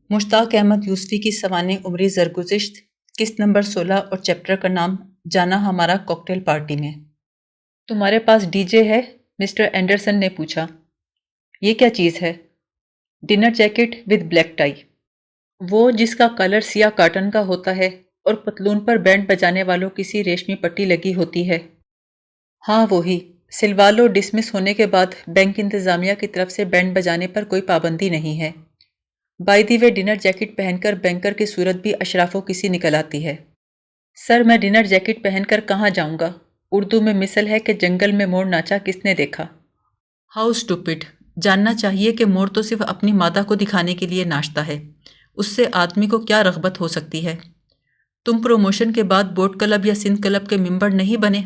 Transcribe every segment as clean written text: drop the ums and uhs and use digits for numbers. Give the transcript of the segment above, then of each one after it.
مشتاق احمد یوسفی کی سوانح عمری زرگزشت، قسط نمبر 16 اور چیپٹر کا نام جانا ہمارا کاکٹیل پارٹی میں۔ تمہارے پاس ڈی جے ہے؟ مسٹر اینڈرسن نے پوچھا۔ یہ کیا چیز ہے؟ Dinner jacket with black tie. وہ جس کا کلر سیاہ کاٹن کا ہوتا ہے اور پتلون پر بینڈ بجانے والوں کسی ریشمی پٹی لگی ہوتی ہے۔ ہاں وہی۔ سلوالو ڈسمس ہونے کے بعد بینک انتظامیہ کی طرف سے بینڈ بجانے پر کوئی پابندی نہیں ہے۔ By the way dinner jacket پہن کر بینکر کی صورت بھی اشرافوں کسی نکل آتی ہے۔ سر میں ڈنر جیکٹ پہن کر کہاں جاؤں گا؟ اردو میں مثل ہے کہ جنگل میں مور ناچا کس نے دیکھا؟ How stupid! جاننا چاہیے کہ مور تو صرف اپنی مادہ کو دکھانے کے لیے ناچتا ہے، اس سے آدمی کو کیا رغبت ہو سکتی ہے؟ تم پروموشن کے بعد بوٹ کلب یا سندھ کلب کے ممبر نہیں بنے؟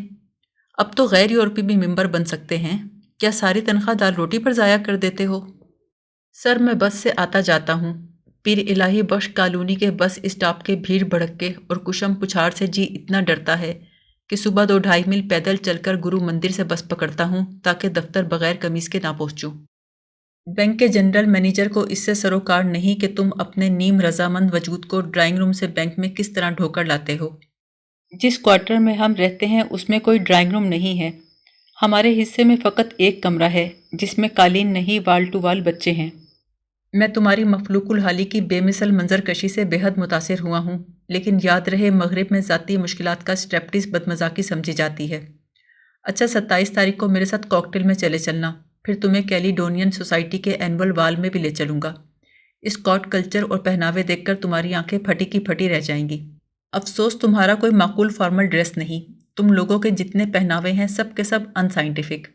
اب تو غیر یورپی بھی ممبر بن سکتے ہیں، کیا ساری تنخواہ دال روٹی پر ضائع کر دیتے ہو؟ سر میں بس سے آتا جاتا ہوں، پیر الہی بخش کالونی کے بس اسٹاپ کے بھیڑ بھڑکے اور کشم پچھاڑ سے جی اتنا ڈرتا ہے کہ صبح 2-2.5 میل پیدل چل کر گرو مندر سے بس پکڑتا ہوں تاکہ دفتر بغیر قمیص کے نہ پہنچوں۔ بینک کے جنرل مینیجر کو اس سے سروکار نہیں کہ تم اپنے نیم رضامند وجود کو ڈرائنگ روم سے بینک میں کس طرح ڈھو کر لاتے ہو۔ جس کوارٹر میں ہم رہتے ہیں اس میں کوئی ڈرائنگ روم نہیں ہے، ہمارے حصے میں فقط ایک کمرہ ہے جس میں قالین نہیں وال ٹو وال بچے ہیں۔ میں تمہاری مفلوق الحالی کی بے مثل منظر کشی سے بے حد متاثر ہوا ہوں، لیکن یاد رہے مغرب میں ذاتی مشکلات کا اسٹریپٹس بدمذاقی سمجھی جاتی ہے۔ اچھا 27 تاریخ کو میرے ساتھ کاکٹیل میں چلے چلنا، پھر تمہیں کیلیڈونین سوسائٹی کے اینول وال میں بھی لے چلوں گا۔ اسکاٹ کلچر اور پہناوے دیکھ کر تمہاری آنکھیں پھٹی کی پھٹی رہ جائیں گی۔ افسوس تمہارا کوئی معقول فارمل ڈریس نہیں، تم لوگوں کے جتنے پہناوے ہیں سب کے سب ان سائنٹیفک۔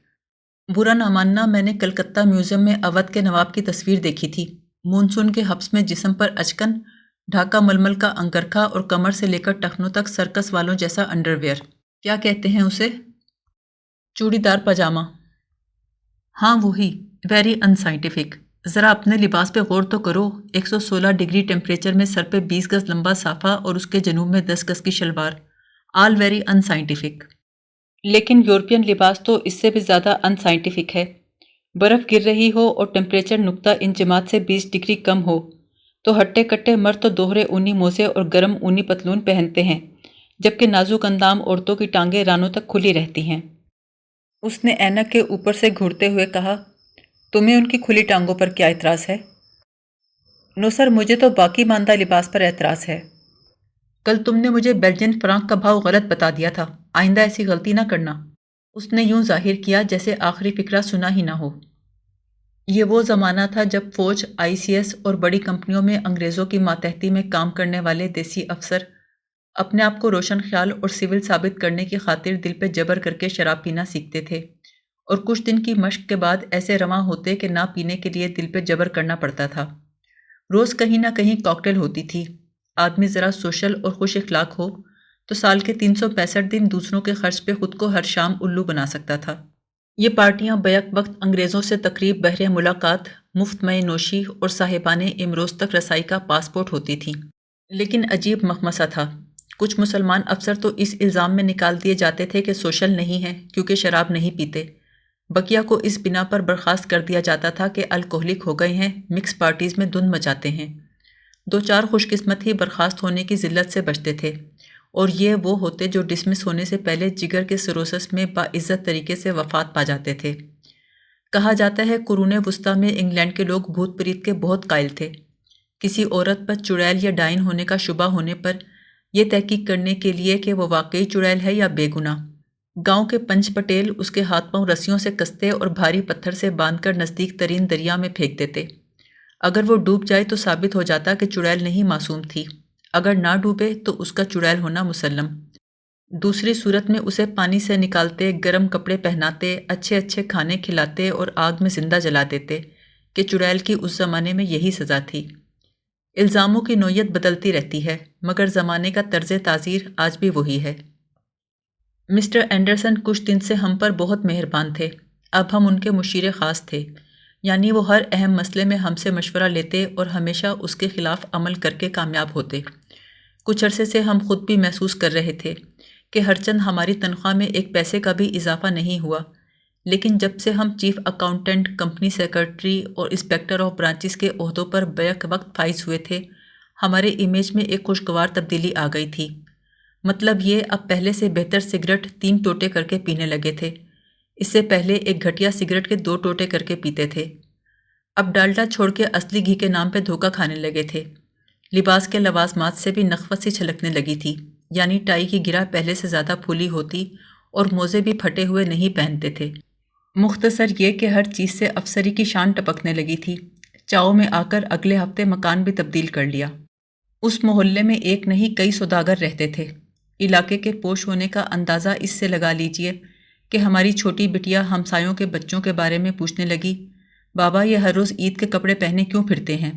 برا نہ ماننا، میں نے کلکتہ میوزیم میں اودھ کے نواب کی تصویر دیکھی تھی، مونسون کے حبس میں جسم پر اچکن، ڈھاکہ ململ کا انگرکھا اور کمر سے لے کر ٹخنوں تک سرکس والوں جیسا انڈر ویئر، کیا کہتے ہیں اسے؟ چوڑی دار پاجامہ۔ ہاں وہی، ویری ان سائنٹیفک۔ ذرا اپنے لباس پہ غور تو کرو، 116 ڈگری ٹیمپریچر میں سر پہ 20 گز لمبا صافہ اور اس کے جنوب میں 10 گز کی شلوار، آل ویری ان سائنٹیفک۔ لیکن یورپین لباس تو اس سے بھی زیادہ ان سائنٹیفک ہے۔ برف گر رہی ہو اور ٹیمپریچر نقطہ انجماد سے 20 ڈگری کم ہو تو ہٹے کٹے مرد تو دوہرے اونی موزے اور گرم اونی پتلون پہنتے ہیں، جبکہ نازک اندام عورتوں کی ٹانگیں رانوں تک کھلی رہتی ہیں۔ اس نے اینک کے اوپر سے گھورتے ہوئے کہا، تمہیں ان کی کھلی ٹانگوں پر کیا اعتراض ہے؟ نو سر، مجھے تو باقی ماندہ لباس پر اعتراض ہے۔ کل تم نے مجھے بیلجین فرانک کا بھاؤ غلط بتا دیا تھا، آئندہ ایسی غلطی نہ کرنا۔ اس نے یوں ظاہر کیا جیسے آخری فقرہ سنا ہی نہ ہو۔ یہ وہ زمانہ تھا جب فوج، ICS اور بڑی کمپنیوں میں انگریزوں کی ماتحتی میں کام کرنے والے دیسی افسر اپنے آپ کو روشن خیال اور سول ثابت کرنے کی خاطر دل پہ جبر کر کے شراب پینا سیکھتے تھے، اور کچھ دن کی مشق کے بعد ایسے رواں ہوتے کہ نہ پینے کے لیے دل پہ جبر کرنا پڑتا تھا۔ روز کہیں نہ کہیں کاکٹیل ہوتی تھی۔ آدمی ذرا سوشل اور خوش اخلاق ہو تو سال کے 365 دن دوسروں کے خرچ پہ خود کو ہر شام الو بنا سکتا تھا۔ یہ پارٹیاں بیک وقت انگریزوں سے تقریب، بہر ملاقات، مفت مے نوشی اور صاحبان امروز تک رسائی کا پاسپورٹ ہوتی تھیں۔ لیکن عجیب مخمصہ تھا، کچھ مسلمان افسر تو اس الزام میں نکال دیے جاتے تھے کہ سوشل نہیں ہیں کیونکہ شراب نہیں پیتے، بقیہ کو اس بنا پر برخاست کر دیا جاتا تھا کہ الکوہلک ہو گئے ہیں، مکس پارٹیز میں دھند مچاتے ہیں۔ 2-4 خوش قسمت ہی برخاست ہونے کی ذلت سے بچتے تھے، اور یہ وہ ہوتے جو ڈسمس ہونے سے پہلے جگر کے سروسس میں باعزت طریقے سے وفات پا جاتے تھے۔ کہا جاتا ہے قرون وسطیٰ میں انگلینڈ کے لوگ بھوت پریت کے بہت قائل تھے۔ کسی عورت پر چڑیل یا ڈائن ہونے کا شبہ ہونے پر یہ تحقیق کرنے کے لیے کہ وہ واقعی چڑیل ہے یا بے گناہ، گاؤں کے پنچ پٹیل اس کے ہاتھ پاؤں رسیوں سے کستے اور بھاری پتھر سے باندھ کر نزدیک ترین دریا میں پھینک دیتے۔ اگر وہ ڈوب جائے تو ثابت ہو جاتا کہ چڑیل نہیں معصوم تھی، اگر نہ ڈوبے تو اس کا چڑیل ہونا مسلم۔ دوسری صورت میں اسے پانی سے نکالتے، گرم کپڑے پہناتے، اچھے اچھے کھانے کھلاتے اور آگ میں زندہ جلا دیتے کہ چڑیل کی اس زمانے میں یہی سزا تھی۔ الزاموں کی نوعیت بدلتی رہتی ہے، مگر زمانے کا طرز تعزیر آج بھی وہی ہے۔ مسٹر اینڈرسن کچھ دن سے ہم پر بہت مہربان تھے، اب ہم ان کے مشیر خاص تھے، یعنی وہ ہر اہم مسئلے میں ہم سے مشورہ لیتے اور ہمیشہ اس کے خلاف عمل کر کے کامیاب ہوتے۔ کچھ عرصے سے ہم خود بھی محسوس کر رہے تھے کہ ہر چند ہماری تنخواہ میں ایک پیسے کا بھی اضافہ نہیں ہوا، لیکن جب سے ہم چیف اکاؤنٹنٹ، کمپنی سیکرٹری اور انسپیکٹر آف برانچز کے عہدوں پر بیک وقت فائز ہوئے تھے، ہمارے امیج میں ایک خوشگوار تبدیلی آ گئی تھی۔ مطلب یہ اب پہلے سے بہتر سگریٹ 3 ٹوٹے کر کے پینے لگے تھے۔ اس سے پہلے ایک گھٹیا سگریٹ کے 2 ٹوٹے کر کے پیتے تھے۔ اب ڈالڈا چھوڑ کے اصلی گھی کے نام پہ دھوکہ کھانے لگے تھے۔ لباس کے لوازمات سے بھی نخوت سی چھلکنے لگی تھی، یعنی ٹائی کی گرہ پہلے سے زیادہ پھولی ہوتی اور موزے بھی پھٹے ہوئے نہیں پہنتے تھے۔ مختصر یہ کہ ہر چیز سے افسری کی شان ٹپکنے لگی تھی۔ چاؤ میں آ کر اگلے ہفتے مکان بھی تبدیل کر لیا۔ اس محلے میں ایک نہیں کئی سوداگر رہتے تھے۔ علاقے کے پوش ہونے کا اندازہ اس سے لگا لیجئے کہ ہماری چھوٹی بٹیا ہمسایوں کے بچوں کے بارے میں پوچھنے لگی، بابا یہ ہر روز عید کے کپڑے پہنے کیوں پھرتے ہیں؟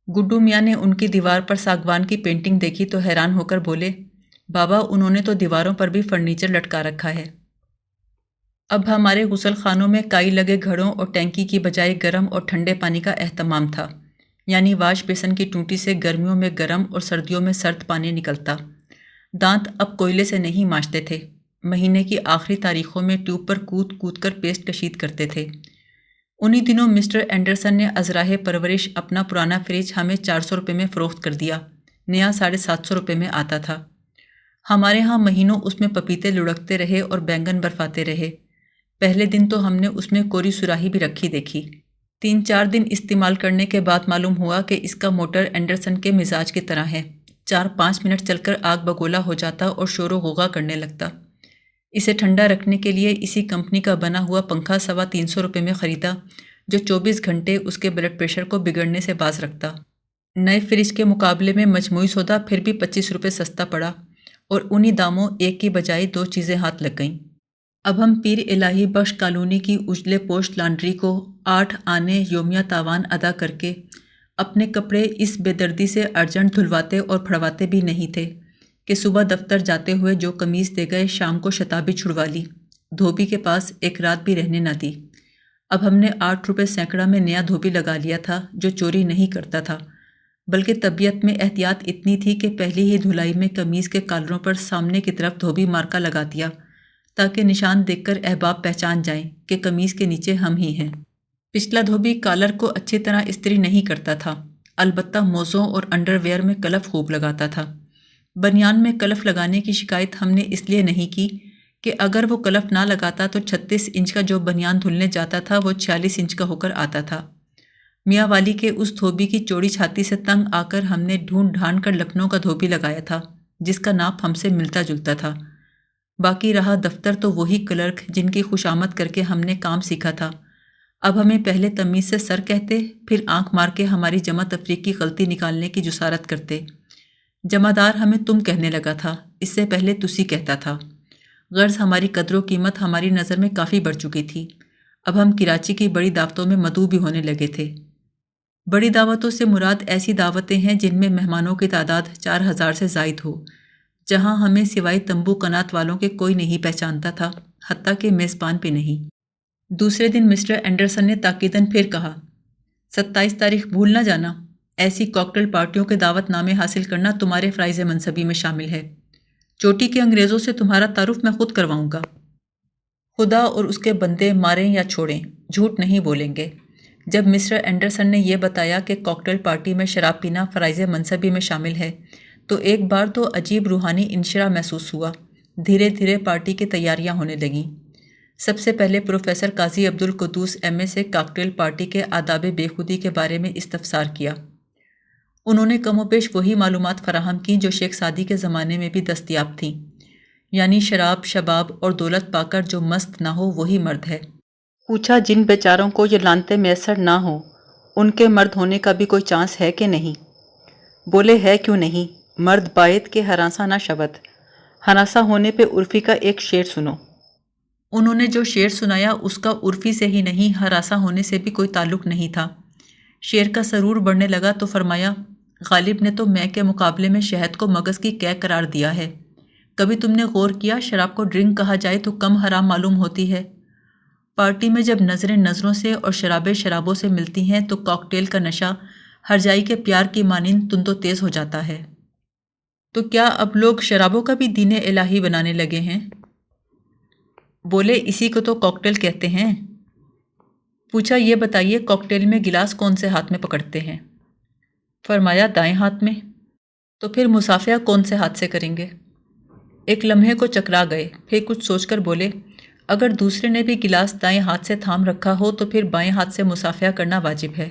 گڈو میاں نے ان کی دیوار پر ساگوان کی پینٹنگ دیکھی تو حیران ہو کر بولے، بابا انہوں نے تو دیواروں پر بھی فرنیچر لٹکا رکھا ہے۔ اب ہمارے غسل خانوں میں کائی لگے گھڑوں اور ٹینکی کی بجائے گرم اور ٹھنڈے پانی کا اہتمام تھا، یعنی واش بیسن کی ٹوٹی سے گرمیوں میں گرم اور سردیوں میں سرد پانی نکلتا۔ دانت اب کوئلے سے نہیں مانجتے تھے، مہینے کی آخری تاریخوں میں ٹیوب پر کود کود کر پیسٹ کشید کرتے تھے۔ انہی دنوں مسٹر اینڈرسن نے ازراہ پرورش اپنا پرانا فریج ہمیں 400 روپے میں فروخت کر دیا، نیا 750 روپے میں آتا تھا۔ ہمارے ہاں مہینوں اس میں پپیتے لڑکتے رہے اور بینگن برفاتے رہے۔ پہلے دن تو ہم نے اس میں کوری سراہی بھی رکھی دیکھی۔ 3-4 دن استعمال کرنے کے بعد معلوم ہوا کہ اس کا موٹر اینڈرسن کے مزاج کی طرح ہے، 4-5 منٹ چل کر آگ بگولا ہو جاتا اور شور و غوغا کرنے لگتا۔ اسے ٹھنڈا رکھنے کے لیے اسی کمپنی کا بنا ہوا پنکھا 350 روپے میں خریدا، جو 24 گھنٹے اس کے بلڈ پریشر کو بگڑنے سے باز رکھتا۔ نئے فریج کے مقابلے میں مجموعی سودا پھر بھی 25 روپے سستا پڑا، اور انہی داموں ایک کی بجائے 2 چیزیں ہاتھ لگ گئیں۔ اب ہم پیر الہی بخش کالونی کی اجلے پوش لانڈری کو 8 آنے یومیہ تاوان ادا کر کے اپنے کپڑے اس بے دردی سے ارجنٹ دھلواتے اور پھڑواتے بھی نہیں تھے کہ صبح دفتر جاتے ہوئے جو قمیض دے گئے شام کو شتابی چھڑوا لی، دھوبی کے پاس ایک رات بھی رہنے نہ دی۔ اب ہم نے 8 روپے سینکڑا میں نیا دھوبی لگا لیا تھا جو چوری نہیں کرتا تھا، بلکہ طبیعت میں احتیاط اتنی تھی کہ پہلی ہی دھلائی میں قمیض کے کالروں پر سامنے کی طرف دھوبی مارکا لگا دیا، تاکہ نشان دیکھ کر احباب پہچان جائیں کہ قمیض کے نیچے ہم ہی ہیں۔ پچھلا دھوبی کالر کو اچھی طرح استری نہیں کرتا تھا، البتہ موزوں اور انڈر ویئر میں کلف خوب لگاتا تھا۔ بنیان میں کلف لگانے کی شکایت ہم نے اس لیے نہیں کی کہ اگر وہ کلف نہ لگاتا تو 36 انچ کا جو بنیان دھلنے جاتا تھا وہ 46 انچ کا ہو کر آتا تھا۔ میاں والی کے اس دھوبی کی چوڑی چھاتی سے تنگ آ کر ہم نے ڈھونڈ ڈھانڈ کر لکھنؤ کا دھوبی لگایا تھا، جس کا ناپ ہم سے ملتا جلتا تھا۔ باقی رہا دفتر تو وہی کلرک جن کی خوشامد کر کے ہم نے کام سیکھا تھا، اب ہمیں پہلے تمیز سے سر کہتے، پھر آنکھ مار کے ہماری جمع تفریق کی غلطی نکالنے کی جسارت کرتے۔ جمع دار ہمیں تم کہنے لگا تھا، اس سے پہلے تسی کہتا تھا۔ غرض ہماری قدر و قیمت ہماری نظر میں کافی بڑھ چکی تھی۔ اب ہم کراچی کی بڑی دعوتوں میں مدعو بھی ہونے لگے تھے۔ بڑی دعوتوں سے مراد ایسی دعوتیں ہیں جن میں مہمانوں کی تعداد 4000 سے زائد ہو، جہاں ہمیں سوائے تمبو کنات والوں کے کوئی نہیں پہچانتا تھا، حتیٰ کہ میزبان بھی نہیں۔ دوسرے دن مسٹر اینڈرسن نے تاکیداً پھر کہا، 27 تاریخ بھول نہ جانا، ایسی کاکٹیل پارٹیوں کے دعوت نامے حاصل کرنا تمہارے فرائض منصبی میں شامل ہے۔ چوٹی کے انگریزوں سے تمہارا تعارف میں خود کرواؤں گا۔ خدا اور اس کے بندے ماریں یا چھوڑیں، جھوٹ نہیں بولیں گے۔ جب مسٹر اینڈرسن نے یہ بتایا کہ کاکٹیل پارٹی میں شراب پینا فرائض منصبی میں شامل ہے تو ایک بار تو عجیب روحانی انشراح محسوس ہوا۔ دھیرے دھیرے پارٹی کی تیاریاں ہونے لگیں۔ سب سے پہلے پروفیسر قاضی عبدالقدوس ایم اے سے کاکٹیل پارٹی کے آداب بے خودی کے بارے میں استفسار کیا۔ انہوں نے کم و بیش وہی معلومات فراہم کیں جو شیخ سعدی کے زمانے میں بھی دستیاب تھیں، یعنی شراب، شباب اور دولت پا کر جو مست نہ ہو وہی مرد ہے۔ پوچھا جن بیچاروں کو یہ لانتے میسر نہ ہوں، ان کے مرد ہونے کا بھی کوئی چانس ہے کہ نہیں؟ بولے ہے کیوں نہیں، مرد باید کے ہراساں نہ شود۔ ہراساں ہونے پہ عرفی کا ایک شعر سنو۔ انہوں نے جو شعر سنایا اس کا عرفی سے ہی نہیں ہراساں ہونے سے بھی کوئی تعلق نہیں تھا۔ شعر کا سرور بڑھنے لگا تو فرمایا، غالب نے تو میں کے مقابلے میں شہد کو مغز کی قے قرار دیا ہے۔ کبھی تم نے غور کیا شراب کو ڈرنک کہا جائے تو کم حرام معلوم ہوتی ہے؟ پارٹی میں جب نظریں نظروں سے اور شرابیں شرابوں سے ملتی ہیں تو کاکٹیل کا نشہ ہرجائی کے پیار کی مانند تند و تیز ہو جاتا ہے۔ تو کیا اب لوگ شرابوں کا بھی دین الہی بنانے لگے ہیں؟ بولے اسی کو تو کاکٹیل کہتے ہیں۔ پوچھا یہ بتائیے کاکٹیل میں گلاس کون سے ہاتھ میں پکڑتے ہیں؟ فرمایا دائیں ہاتھ میں۔ تو پھر مصافحہ کون سے ہاتھ سے کریں گے؟ ایک لمحے کو چکرا گئے، پھر کچھ سوچ کر بولے اگر دوسرے نے بھی گلاس دائیں ہاتھ سے تھام رکھا ہو تو پھر بائیں ہاتھ سے مصافحہ کرنا واجب ہے۔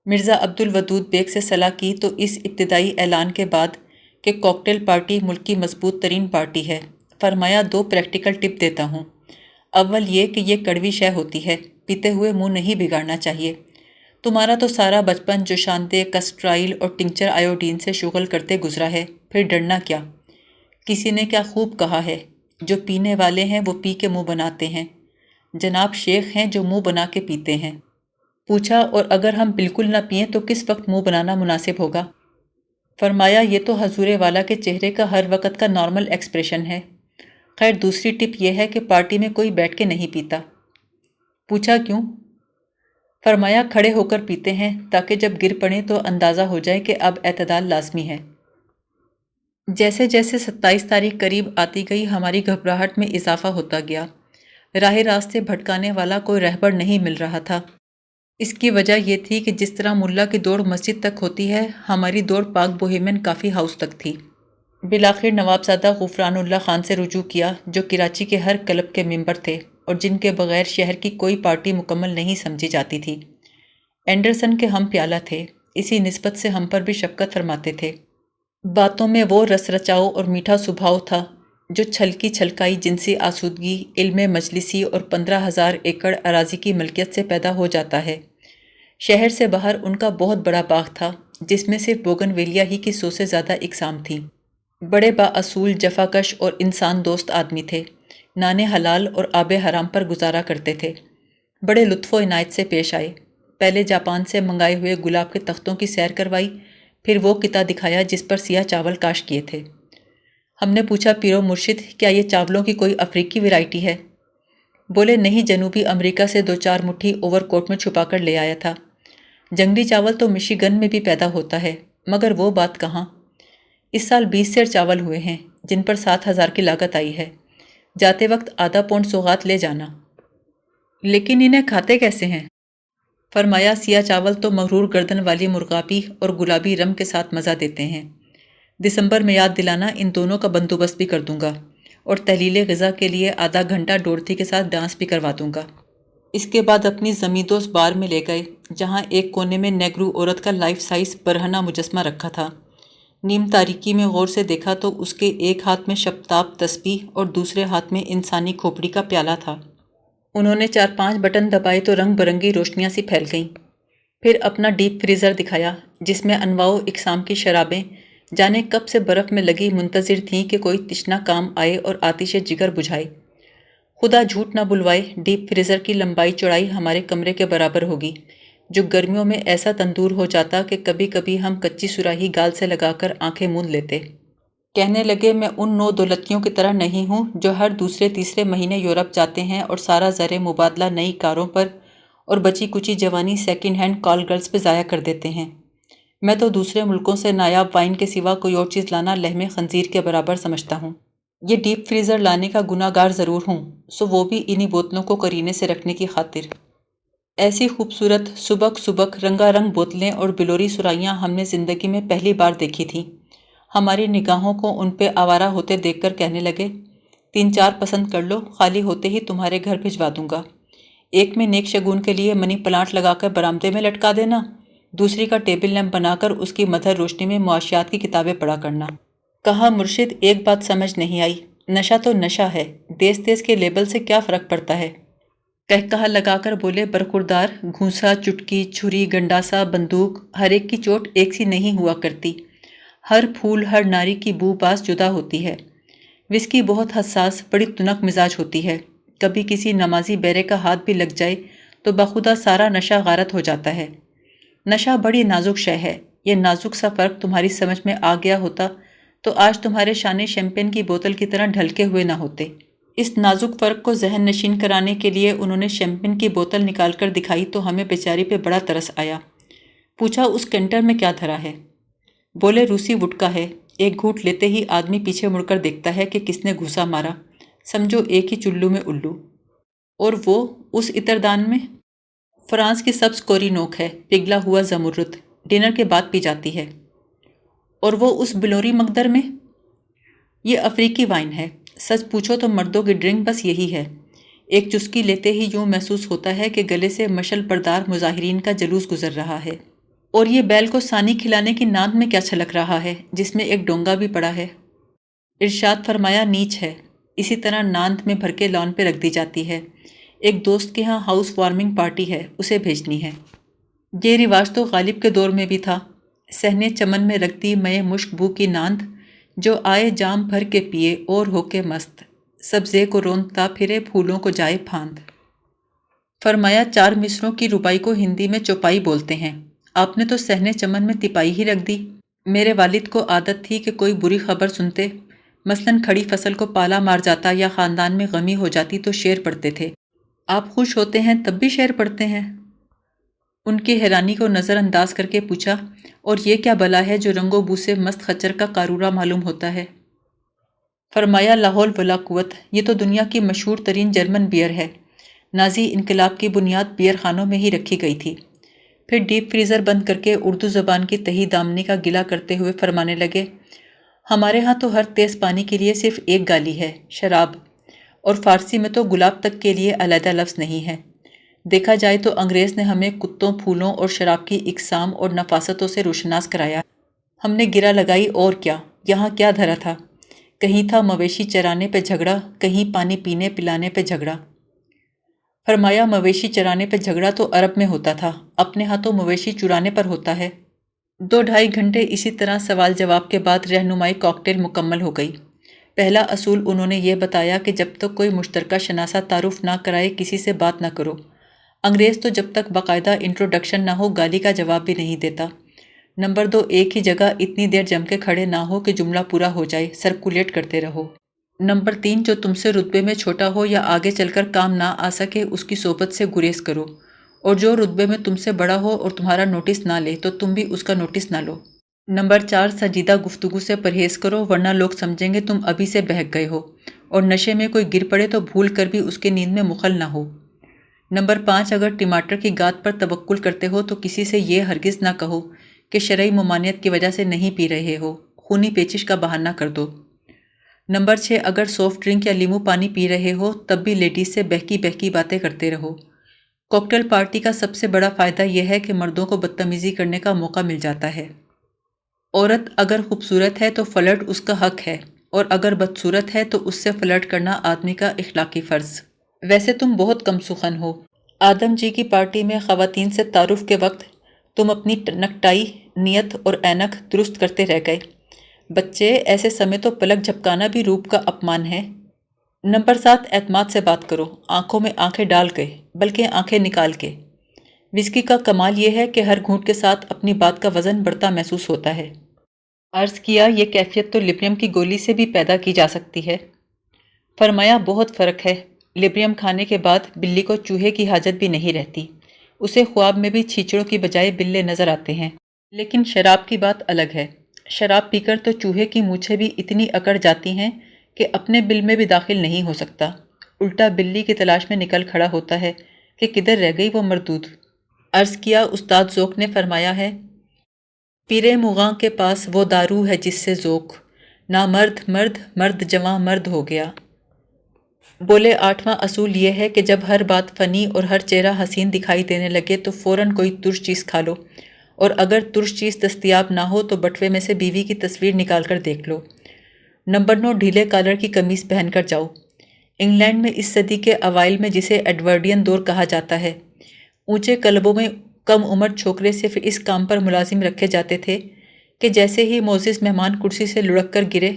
مرزا عبد الودود بیگ سے صلاح کی تو اس ابتدائی اعلان کے بعد کہ کاکٹیل پارٹی ملک کی مضبوط ترین پارٹی ہے، فرمایا 2 پریکٹیکل ٹپ دیتا ہوں۔ اول یہ کہ یہ کڑوی شے ہوتی ہے، پیتے ہوئے منہ نہیں بگاڑنا چاہیے۔ تمہارا تو سارا بچپن جوشاندے کسٹرائل اور ٹنکچر آیوڈین سے شغل کرتے گزرا ہے، پھر ڈرنا کیا؟ کسی نے کیا خوب کہا ہے، جو پینے والے ہیں وہ پی کے منہ بناتے ہیں، جناب شیخ ہیں جو منہ بنا کے پیتے ہیں۔ پوچھا اور اگر ہم بالکل نہ پئیں تو کس وقت منہ بنانا مناسب ہوگا؟ فرمایا یہ تو حضور والا کے چہرے کا ہر وقت کا نارمل ایکسپریشن ہے۔ خیر دوسری ٹپ یہ ہے کہ پارٹی میں کوئی بیٹھ کے نہیں پیتا۔ پوچھا کیوں؟ فرمایا کھڑے ہو کر پیتے ہیں تاکہ جب گر پڑیں تو اندازہ ہو جائے کہ اب اعتدال لازمی ہے۔ جیسے جیسے 27 تاریخ قریب آتی گئی ہماری گھبراہٹ میں اضافہ ہوتا گیا۔ راہ راستے بھٹکانے والا کوئی رہبر نہیں مل رہا تھا۔ اس کی وجہ یہ تھی کہ جس طرح ملا کی دوڑ مسجد تک ہوتی ہے، ہماری دوڑ پاک بوہیمین کافی ہاؤس تک تھی۔ بالآخر نوابزادہ غفران اللہ خان سے رجوع کیا جو کراچی کے ہر کلب کے ممبر تھے اور جن کے بغیر شہر کی کوئی پارٹی مکمل نہیں سمجھی جاتی تھی۔ اینڈرسن کے ہم پیالہ تھے، اسی نسبت سے ہم پر بھی شفقت فرماتے تھے۔ باتوں میں وہ رس رچاؤ اور میٹھا سبھاؤ تھا جو چھلکی چھلکائی جنسی آسودگی، علم مجلسی اور 15,000 ایکڑ اراضی کی ملکیت سے پیدا ہو جاتا ہے۔ شہر سے باہر ان کا بہت بڑا باغ تھا جس میں صرف بوگن ویلیا ہی کی 100 سے زیادہ اقسام تھیں۔ بڑے بااصول جفاکش اور انسان دوست آدمی تھے، نان حلال اور آب حرام پر گزارا کرتے تھے۔ بڑے لطف و عنایت سے پیش آئے، پہلے جاپان سے منگائے ہوئے گلاب کے تختوں کی سیر کروائی، پھر وہ قطعہ دکھایا جس پر سیاہ چاول کاش کیے تھے۔ ہم نے پوچھا پیرو مرشد کیا یہ چاولوں کی کوئی افریقی ویرائٹی ہے؟ بولے نہیں، جنوبی امریکہ سے 2-4 مٹھی اوور کوٹ میں چھپا کر لے آیا تھا۔ جنگلی چاول تو مشیگن میں بھی پیدا ہوتا ہے، مگر وہ بات کہاں۔ اس سال 20 سیر چاول ہوئے ہیں جن پر 7,000 کی لاگت آئی ہے۔ جاتے وقت آدھا پونڈ سوغات لے جانا۔ لیکن انہیں کھاتے کیسے ہیں؟ فرمایا سیاہ چاول تو مغرور گردن والی مرغابی اور گلابی رم کے ساتھ مزہ دیتے ہیں۔ دسمبر میں یاد دلانا، ان دونوں کا بندوبست بھی کر دوں گا اور تحلیل غذا کے لیے آدھا گھنٹہ ڈورتھی کے ساتھ ڈانس بھی کروا دوں گا۔ اس کے بعد اپنی زمیندوز بار میں لے گئے جہاں ایک کونے میں نیگرو عورت کا لائف سائز برہنہ مجسمہ رکھا تھا۔ نیم تاریکی میں غور سے دیکھا تو اس کے ایک ہاتھ میں شبتاب تسبیح اور دوسرے ہاتھ میں انسانی کھوپڑی کا پیالہ تھا۔ انہوں نے 4-5 بٹن دبائے تو رنگ برنگی روشنیاں سی پھیل گئیں۔ پھر اپنا ڈیپ فریزر دکھایا جس میں انواع و اقسام کی شرابیں جانے کب سے برف میں لگی منتظر تھیں کہ کوئی تشنا کام آئے اور آتش جگر بجھائے۔ خدا جھوٹ نہ بلوائے، ڈیپ فریزر کی لمبائی چوڑائی ہمارے کمرے کے برابر ہوگی، جو گرمیوں میں ایسا تندور ہو جاتا کہ کبھی کبھی ہم کچی سراہی گال سے لگا کر آنکھیں موند لیتے۔ کہنے لگے میں ان 9 دولتیوں کی طرح نہیں ہوں جو ہر دوسرے تیسرے مہینے یورپ جاتے ہیں اور سارا زر مبادلہ نئی کاروں پر اور بچی کچی جوانی سیکنڈ ہینڈ کال گرلز پہ ضائع کر دیتے ہیں۔ میں تو دوسرے ملکوں سے نایاب وائن کے سوا کوئی اور چیز لانا لحم خنزیر کے برابر سمجھتا ہوں۔ یہ ڈیپ فریزر لانے کا گناہ گار ضرور ہوں، سو وہ بھی انہی بوتلوں کو قرینے سے رکھنے کی خاطر۔ ایسی خوبصورت سبک سبک رنگا رنگ بوتلیں اور بلوری سرائیاں ہم نے زندگی میں پہلی بار دیکھی تھیں۔ ہماری نگاہوں کو ان پہ آوارہ ہوتے دیکھ کر کہنے لگے 3-4 پسند کر لو، خالی ہوتے ہی تمہارے گھر بھجوا دوں گا۔ ایک میں نیک شگون کے لیے منی پلانٹ لگا کر برآمدے میں لٹکا دینا، دوسری کا ٹیبل لیمپ بنا کر اس کی مدھر روشنی میں معاشیات کی کتابیں پڑھا کرنا۔ کہا مرشد ایک بات سمجھ نہیں آئی، نشہ تو نشہ ہے، دیس دیس کے لیبل سے کیا فرق پڑتا ہے؟ کہا لگا کر بولے برخوردار، گھونسا، چٹکی، چھری، گنڈاسا، بندوق، ہر ایک کی چوٹ ایک سی نہیں ہوا کرتی، ہر پھول ہر ناری کی بو باز جدا ہوتی ہے۔ وسکی بہت حساس، بڑی تنک مزاج ہوتی ہے، کبھی کسی نمازی بیرے کا ہاتھ بھی لگ جائے تو بخدا سارا نشہ غارت ہو جاتا ہے۔ نشہ بڑی نازک شے ہے، یہ نازک سا فرق تمہاری سمجھ میں آ گیا ہوتا تو آج تمہارے شانے شیمپین کی بوتل کی طرح ڈھلکے ہوئے نہ ہوتے۔ اس نازک فرق کو ذہن نشین کرانے کے لیے انہوں نے شیمپین کی بوتل نکال کر دکھائی تو ہمیں بیچاری پہ بڑا ترس آیا۔ پوچھا اس کینٹر میں کیا دھرا ہے؟ بولے روسی وڈکا ہے، ایک گھونٹ لیتے ہی آدمی پیچھے مڑ کر دیکھتا ہے کہ کس نے گھوسا مارا، سمجھو ایک ہی چلو میں الو۔ اور وہ اس عطردان میں فرانس کی سبز کوری نوک ہے، پگھلا ہوا زمرد، ڈنر کے بعد پی جاتی ہے۔ اور وہ اس بلوری مقدر میں، یہ افریقی وائن ہے، سچ پوچھو تو مردوں کی ڈرنک بس یہی ہے۔ ایک چسکی لیتے ہی یوں محسوس ہوتا ہے کہ گلے سے مشل پردار مظاہرین کا جلوس گزر رہا ہے، اور یہ بیل کو سانی کھلانے کی ناند میں کیا چھلک رہا ہے جس میں ایک ڈونگا بھی پڑا ہے۔ ارشاد فرمایا نیچ ہے، اسی طرح ناند میں بھر کے لان پہ رکھ دی جاتی ہے۔ ایک دوست کے ہاں ہاؤس وارمنگ پارٹی ہے، اسے بھیجنی ہے۔ یہ رواج تو غالب کے دور میں بھی تھا، صحنے چمن میں رکھ دی میں مشک بو کی ناند، جو آئے جام بھر کے پیے اور ہو کے مست، سبزے کو روندتا پھرے پھولوں کو جائے پھاند۔ فرمایا 4 مصروں کی ربائی کو ہندی میں چوپائی بولتے ہیں، آپ نے تو صحنے چمن میں تپائی ہی رکھ دی۔ میرے والد کو عادت تھی کہ کوئی بری خبر سنتے، مثلاً کھڑی فصل کو پالا مار جاتا یا خاندان میں غمی ہو جاتی تو شعر پڑھتے تھے۔ آپ خوش ہوتے ہیں تب بھی شعر پڑھتے ہیں؟ ان کی حیرانی کو نظر انداز کر کے پوچھا، اور یہ کیا بلا ہے جو رنگ و بو سے مست خچر کا قارورہ معلوم ہوتا ہے؟ فرمایا لا حول ولا قوت، یہ تو دنیا کی مشہور ترین جرمن بیئر ہے، نازی انقلاب کی بنیاد بیئر خانوں میں ہی رکھی گئی تھی۔ پھر ڈیپ فریزر بند کر کے اردو زبان کی تہی دامنی کا گلہ کرتے ہوئے فرمانے لگے، ہمارے ہاں تو ہر تیز پانی کے لیے صرف ایک گالی ہے، شراب، اور فارسی میں تو گلاب تک کے لیے علیحدہ لفظ نہیں ہے۔ دیکھا جائے تو انگریز نے ہمیں کتوں، پھولوں اور شراب کی اقسام اور نفاستوں سے روشناس کرایا، ہم نے گرہ لگائی، اور کیا، یہاں کیا دھرا تھا؟ کہیں تھا مویشی چرانے پہ جھگڑا، کہیں پانی پینے پلانے پہ جھگڑا۔ فرمایا مویشی چرانے پہ جھگڑا تو عرب میں ہوتا تھا، اپنے ہاں تو مویشی چرانے پر ہوتا ہے۔ 2-2.5 گھنٹے اسی طرح سوال جواب کے بعد رہنمائی کاکٹیل مکمل ہو گئی۔ پہلا اصول انہوں نے یہ بتایا کہ جب تک کوئی مشترکہ شناسہ تعارف نہ کرائے کسی سے بات نہ کرو۔ انگریز تو جب تک باقاعدہ انٹروڈکشن نہ ہو گالی کا جواب بھی نہیں دیتا۔ نمبر 2، ایک ہی جگہ اتنی دیر جم کے کھڑے نہ ہو کہ جملہ پورا ہو جائے، سرکولیٹ کرتے رہو۔ نمبر 3، جو تم سے رتبے میں چھوٹا ہو یا آگے چل کر کام نہ آ سکے اس کی صحبت سے گریز کرو، اور جو رتبے میں تم سے بڑا ہو اور تمہارا نوٹس نہ لے تو تم بھی اس کا نوٹس نہ لو۔ نمبر 4، سنجیدہ گفتگو سے پرہیز کرو ورنہ لوگ سمجھیں گے تم ابھی سے بہک گئے ہو، اور نشے میں کوئی گر پڑے تو بھول کر بھی اس کی نیند میں مخل نہ ہو۔ نمبر 5، اگر ٹماٹر کی گات پر توکل کرتے ہو تو کسی سے یہ ہرگز نہ کہو کہ شرعی ممانعت کی وجہ سے نہیں پی رہے ہو، خونی پیچش کا بہانہ کر دو۔ نمبر 6، اگر سافٹ ڈرنک یا لیمو پانی پی رہے ہو تب بھی لیڈیز سے بہکی بہکی باتیں کرتے رہو۔ کاکٹیل پارٹی کا سب سے بڑا فائدہ یہ ہے کہ مردوں کو بدتمیزی کرنے کا موقع مل جاتا ہے۔ عورت اگر خوبصورت ہے تو فلرٹ اس کا حق ہے، اور اگر بدصورت ہے تو اس سے فلرٹ کرنا آدمی کا اخلاقی فرض۔ ویسے تم بہت کم سخن ہو، آدم جی کی پارٹی میں خواتین سے تعارف کے وقت تم اپنی نکٹائی، نیت اور اینک درست کرتے رہ گئے۔ بچے، ایسے سمے تو پلک جھپکانا بھی روپ کا اپمان ہے۔ نمبر 7، اعتماد سے بات کرو، آنکھوں میں آنکھیں ڈال کے، بلکہ آنکھیں نکال کے۔ وسکی کا کمال یہ ہے کہ ہر گھونٹ کے ساتھ اپنی بات کا وزن بڑھتا محسوس ہوتا ہے۔ عرض کیا یہ کیفیت تو لیبریم کی گولی سے بھی پیدا کی جا سکتی ہے۔ فرمایا بہت فرق ہے، لیبریم کھانے کے بعد بلی کو چوہے کی حاجت بھی نہیں رہتی، اسے خواب میں بھی چھیچڑوں کی بجائے بلے نظر آتے ہیں۔ لیکن شراب کی بات الگ ہے، شراب پی کر تو چوہے کی مونچھیں بھی اتنی اکڑ جاتی ہیں کہ اپنے بل میں بھی داخل نہیں ہو سکتا، الٹا بلی کی تلاش میں نکل کھڑا ہوتا ہے کہ کدھر رہ گئی وہ مردود۔ عرض کیا استاد ذوق نے فرمایا ہے، پیرے مغاں کے پاس وہ دارو ہے جس سے ذوق، نہ مرد مرد مرد جواں مرد ہو گیا۔ بولے 8واں اصول یہ ہے کہ جب ہر بات فنی اور ہر چہرہ حسین دکھائی دینے لگے تو فوراً کوئی ترش چیز کھا لو، اور اگر ترش چیز دستیاب نہ ہو تو بٹوے میں سے بیوی کی تصویر نکال کر دیکھ لو۔ نمبر 9، ڈھیلے کالر کی قمیص پہن کر جاؤ۔ انگلینڈ میں اس صدی کے اوائل میں جسے ایڈورڈین دور کہا جاتا ہے، اونچے کلبوں میں کم عمر چھوکرے صرف اس کام پر ملازم رکھے جاتے تھے کہ جیسے ہی معزز مہمان کرسی سے لڑک کر گرے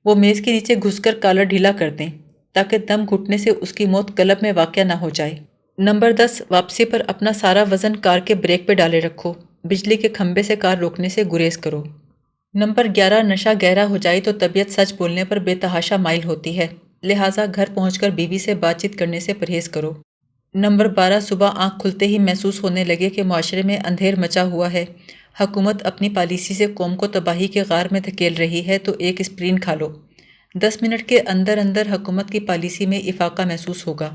وہ میز کے نیچے گھس کر کالر ڈھیلا کر دیں تاکہ دم گھٹنے سے اس کی موت کلب میں واقع نہ ہو جائے۔ نمبر 10، واپسی پر اپنا سارا وزن کار کے بریک پہ ڈالے رکھو، بجلی کے کھمبے سے کار روکنے سے گریز کرو۔ نمبر 11، نشہ گہرا ہو جائے تو طبیعت سچ بولنے پر بے تحاشا مائل ہوتی ہے، لہٰذا گھر پہنچ کر بیوی سے بات چیت کرنے سے پرہیز کرو۔ نمبر 12، صبح آنکھ کھلتے ہی محسوس ہونے لگے کہ معاشرے میں اندھیر مچا ہوا ہے، حکومت اپنی پالیسی سے قوم کو تباہی کے غار میں دھکیل رہی ہے تو ایک اسپرین کھا لو، 10 منٹ کے اندر اندر حکومت کی پالیسی میں افاقہ محسوس ہوگا۔